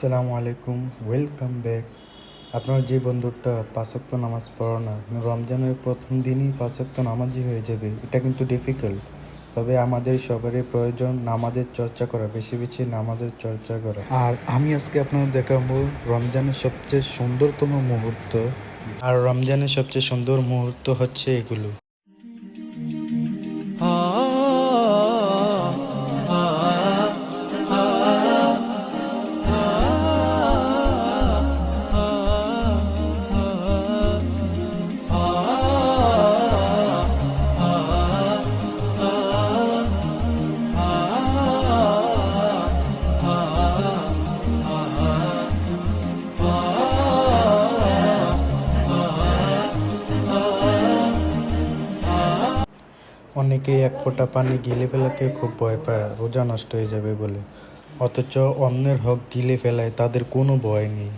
আসসালামু আলাইকুম, welcome back. আপনার যে বন্ধুটা পাঁচ ওয়াক্ত নামাজ পড়ো না, রমজানের প্রথম দিনই পাঁচ ওয়াক্ত নামাজি হয়ে যাবে, এটা কিন্তু ডিফিকাল্ট। তবে আমাদের সবারই প্রয়োজন নামাজের চর্চা করা, বেশি বেশি নামাজের চর্চা করা। আর আমি আজকে আপনাদের দেখাবো রমজানের সবচেয়ে সুন্দরতম মুহূর্ত। আর রমজানের সবচেয়ে সুন্দর মুহূর্ত হচ্ছে এগুলো। অনেকেই এক ফোঁটা পানি গিলে ফেলাকে খুব ভয় পায়, রোজা নষ্ট হয়ে যাবে বলে। অথচ অন্যের হক গিলে ফেলায় তাদের কোনো ভয় নেই।